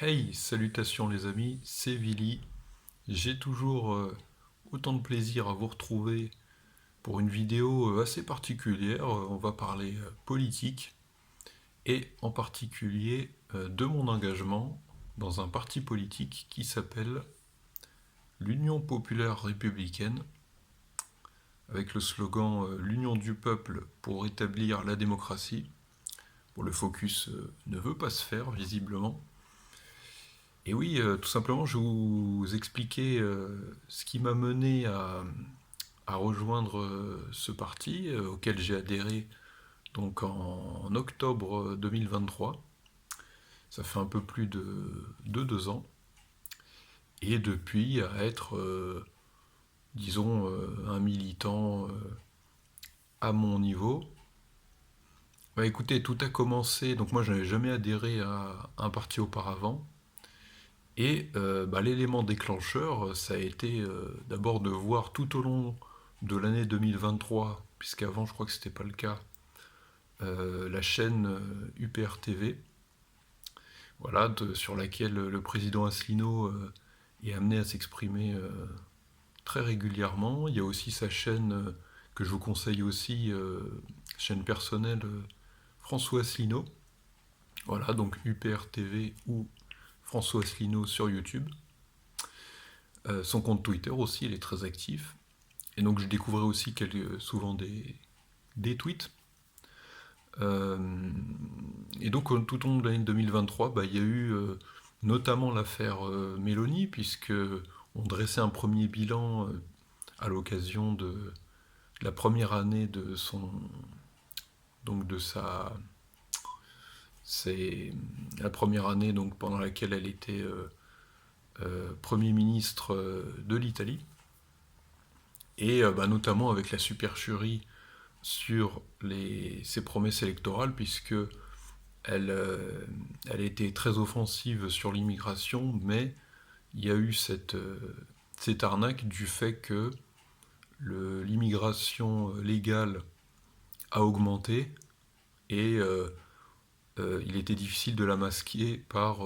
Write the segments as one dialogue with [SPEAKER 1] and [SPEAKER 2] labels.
[SPEAKER 1] Hey, salutations les amis, c'est Vili. J'ai toujours autant de plaisir à vous retrouver pour une vidéo assez particulière. On va parler politique et en particulier de mon engagement dans un parti politique qui s'appelle l'Union populaire républicaine, avec le slogan l'Union du peuple pour rétablir la démocratie. Bon, le focus ne veut pas se faire visiblement. Et oui, tout simplement, je vais vous expliquer ce qui m'a mené à rejoindre ce parti auquel j'ai adhéré donc en octobre 2023. Ça fait un peu plus de 2 ans. Et depuis, à être, disons, un militant à mon niveau. Bah écoutez, tout a commencé, donc moi je n'avais jamais adhéré à un parti auparavant. Et bah, l'élément déclencheur, ça a été d'abord de voir tout au long de l'année 2023, puisqu'avant je crois que c'était pas le cas, la chaîne UPR TV, voilà, sur laquelle le président Asselineau est amené à s'exprimer très régulièrement. Il y a aussi sa chaîne que je vous conseille aussi, chaîne personnelle François Asselineau. Voilà, donc UPR TV ou François Asselineau sur YouTube. Son compte Twitter aussi, il est très actif. Et donc je découvrais aussi souvent des tweets. Euh, et donc tout au long de l'année 2023, bah, il y a eu notamment l'affaire Mélanie, puisque on dressait un premier bilan à l'occasion de la première année de son, donc de sa, c'est la première année donc pendant laquelle elle était Premier ministre de l'Italie, et bah, notamment avec la supercherie sur ses promesses électorales, puisque elle, elle était très offensive sur l'immigration, mais il y a eu cette arnaque du fait que l'immigration légale a augmenté et il était difficile de la masquer par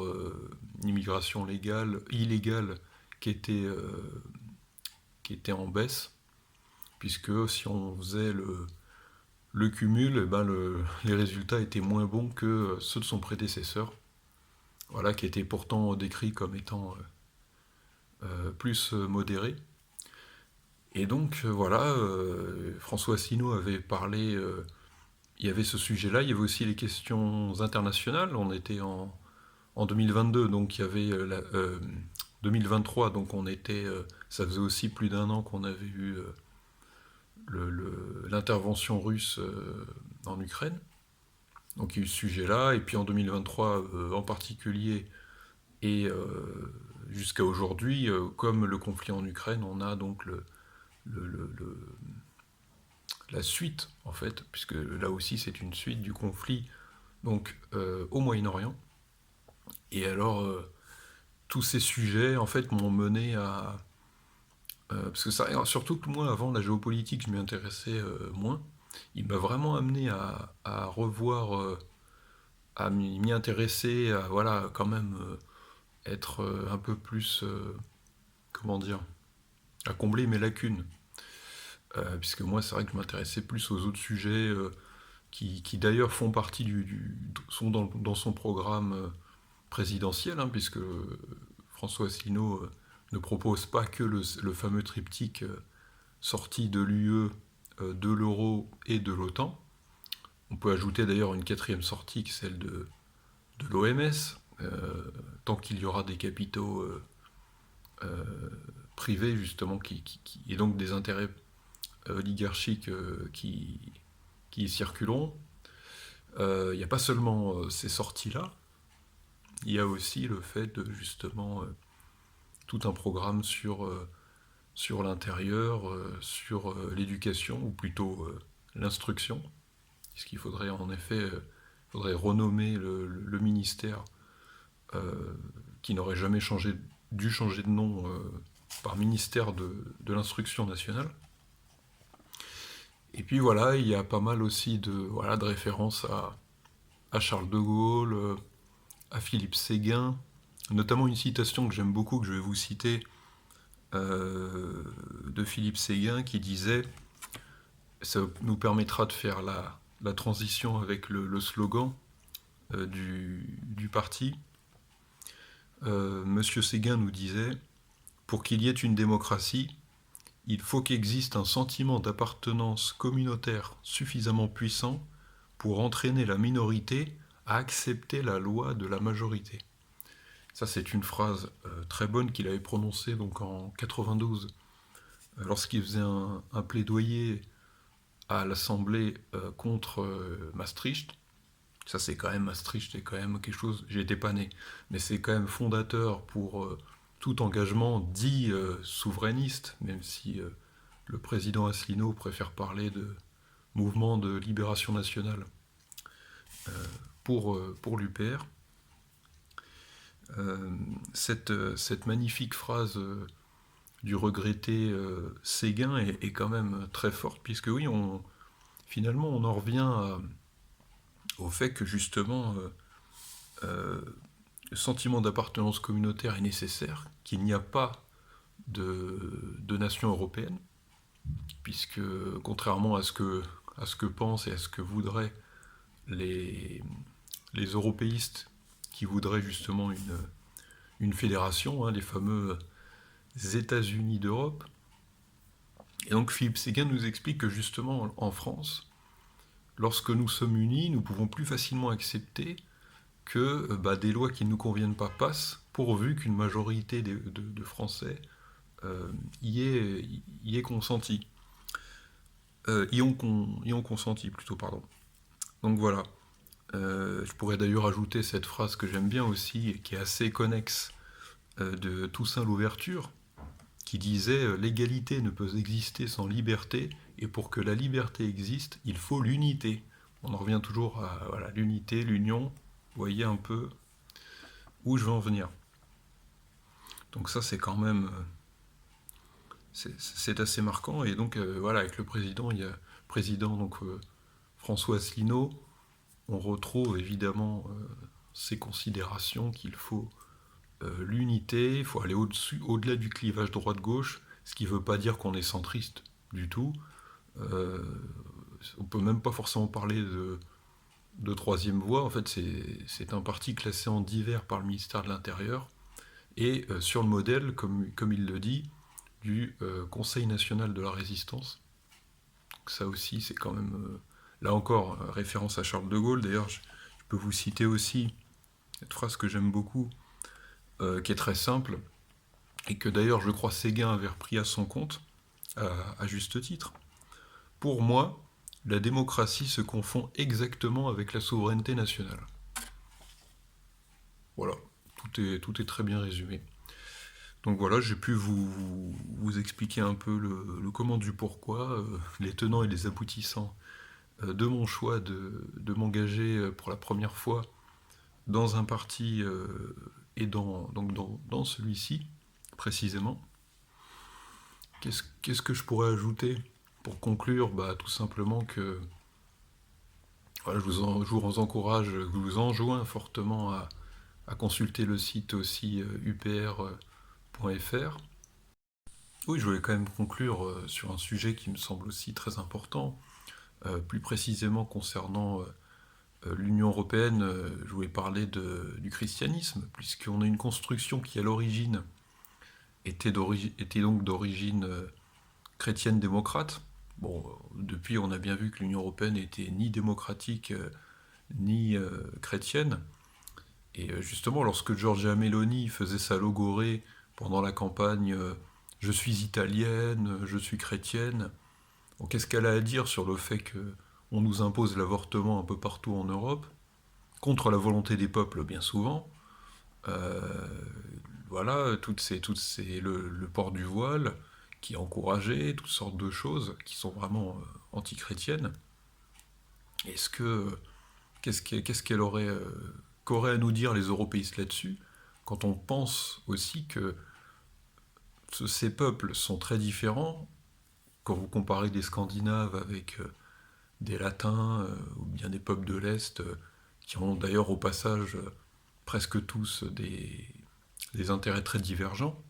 [SPEAKER 1] l'immigration illégale qui était, euh, qui était en baisse, puisque si on faisait le cumul, eh ben les résultats étaient moins bons que ceux de son prédécesseur, voilà, qui était pourtant décrit comme étant plus modéré. Et donc voilà, François Asselineau avait parlé, il y avait ce sujet-là, il y avait aussi les questions internationales, on était en 2022, donc il y avait 2023, donc on était, ça faisait aussi plus d'un an qu'on avait eu l'intervention russe en Ukraine. Donc il y a eu ce sujet-là, et puis en 2023 en particulier, et jusqu'à aujourd'hui, comme le conflit en Ukraine, on a donc le- le- le- la suite, en fait, puisque là aussi c'est une suite du conflit donc au Moyen-Orient. Et alors, tous ces sujets, en fait, m'ont mené à... parce que ça, surtout que moi, avant, la géopolitique, je m'y intéressais moins. Il m'a vraiment amené à revoir, à m'y intéresser, à, voilà, quand même, être un peu plus, comment dire, à combler mes lacunes. Puisque moi, c'est vrai que je m'intéressais plus aux autres sujets qui d'ailleurs font partie sont dans son programme présidentiel, hein, puisque François Asselineau ne propose pas que le fameux triptyque sorti de l'UE, de l'euro et de l'OTAN. On peut ajouter d'ailleurs une quatrième sortie, qui est celle de l'OMS, tant qu'il y aura des capitaux privés, justement, et donc des intérêts oligarchiques qui y circuleront. Il n'y a pas seulement ces sorties-là, il y a aussi le fait de justement tout un programme sur l'intérieur, sur l'éducation, ou plutôt l'instruction, puisqu'il faudrait en effet faudrait renommer le ministère qui n'aurait jamais dû changer de nom par ministère de l'instruction nationale. Et puis voilà, il y a pas mal aussi voilà, de références à Charles de Gaulle, à Philippe Séguin, notamment une citation que j'aime beaucoup, que je vais vous citer, de Philippe Séguin, qui disait, ça nous permettra de faire la transition avec le slogan du parti. Monsieur Séguin nous disait, pour qu'il y ait une démocratie, il faut qu'existe un sentiment d'appartenance communautaire suffisamment puissant pour entraîner la minorité à accepter la loi de la majorité. Ça, c'est une phrase très bonne qu'il avait prononcée donc en 92, lorsqu'il faisait un plaidoyer à l'Assemblée contre Maastricht. Ça, c'est quand même, Maastricht, c'est quand même quelque chose, j'y étais pas né, mais c'est quand même fondateur pour tout engagement dit souverainiste, même si le président Asselineau préfère parler de mouvement de libération nationale pour l'UPR. Cette magnifique phrase du regretté Séguin est quand même très forte, puisque oui, finalement, on en revient au fait que justement, le sentiment d'appartenance communautaire est nécessaire, qu'il n'y a pas de nation européenne, puisque contrairement à ce que pensent et à ce que voudraient les, les européistes qui voudraient justement une fédération, hein, les fameux États-Unis d'Europe. Et donc Philippe Séguin nous explique que justement en France, lorsque nous sommes unis, nous pouvons plus facilement accepter que des lois qui ne nous conviennent pas passent, pourvu qu'une majorité de Français y ait consenti. Y ont consenti plutôt, pardon. Donc voilà. Je pourrais d'ailleurs ajouter cette phrase que j'aime bien aussi, et qui est assez connexe, de Toussaint Louverture, qui disait l'égalité ne peut exister sans liberté, et pour que la liberté existe, il faut l'unité. On en revient toujours à voilà, l'unité, l'union. Vous voyez un peu où je veux en venir. Donc ça, c'est quand même... c'est assez marquant. Et donc, voilà, avec le président, il y a le président donc, François Asselineau. On retrouve évidemment ces considérations qu'il faut l'unité, il faut aller au-delà du clivage droite-gauche, ce qui ne veut pas dire qu'on est centriste du tout. On ne peut même pas forcément parler de troisième voie. En fait, c'est un parti classé en divers par le ministère de l'Intérieur, et sur le modèle, comme il le dit, du Conseil national de la résistance. Donc ça aussi, c'est quand même, là encore, référence à Charles de Gaulle. D'ailleurs, je peux vous citer aussi cette phrase que j'aime beaucoup, qui est très simple, et que d'ailleurs, je crois, Séguin avait repris à son compte, à juste titre. Pour moi, la démocratie se confond exactement avec la souveraineté nationale. Voilà, tout est très bien résumé. Donc voilà, j'ai pu vous expliquer un peu le comment du pourquoi, les tenants et les aboutissants de mon choix de m'engager pour la première fois dans un parti et dans celui-ci, précisément. Qu'est-ce que je pourrais ajouter pour conclure? Tout simplement que voilà, je vous encourage, je vous enjoins fortement à consulter le site aussi upr.fr. Oui, je voulais quand même conclure sur un sujet qui me semble aussi très important, plus précisément concernant l'Union européenne. Je voulais parler du christianisme, puisqu'on a une construction qui, à l'origine, était donc d'origine chrétienne démocrate. Bon, depuis, on a bien vu que l'Union européenne était ni démocratique ni chrétienne. Et justement, lorsque Giorgia Meloni faisait sa logorée pendant la campagne je suis italienne, je suis chrétienne, bon, qu'est-ce qu'elle a à dire sur le fait qu'on nous impose l'avortement un peu partout en Europe, contre la volonté des peuples bien souvent? Euh, voilà, le port du voile qui est encouragé, toutes sortes de choses qui sont vraiment antichrétiennes. Est-ce que qu'est-ce qu'auraient à nous dire les européistes là-dessus, quand on pense aussi que ces peuples sont très différents, quand vous comparez des Scandinaves avec des Latins ou bien des peuples de l'Est qui ont d'ailleurs au passage presque tous des intérêts très divergents.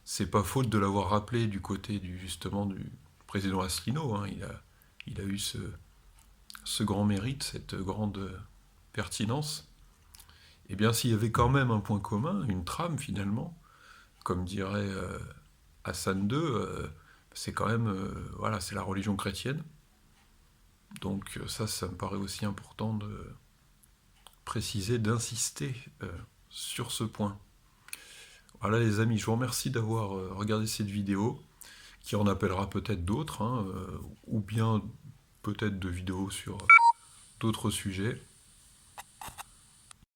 [SPEAKER 1] C'est pas faute de l'avoir rappelé du côté justement du président Asselineau, hein. Il a eu ce grand mérite, cette grande pertinence. Eh bien, s'il y avait quand même un point commun, une trame finalement, comme dirait Hassan II, c'est quand même, voilà, c'est la religion chrétienne. Donc ça me paraît aussi important de préciser, d'insister sur ce point. Voilà les amis, je vous remercie d'avoir regardé cette vidéo, qui en appellera peut-être d'autres, hein, ou bien peut-être de vidéos sur d'autres sujets.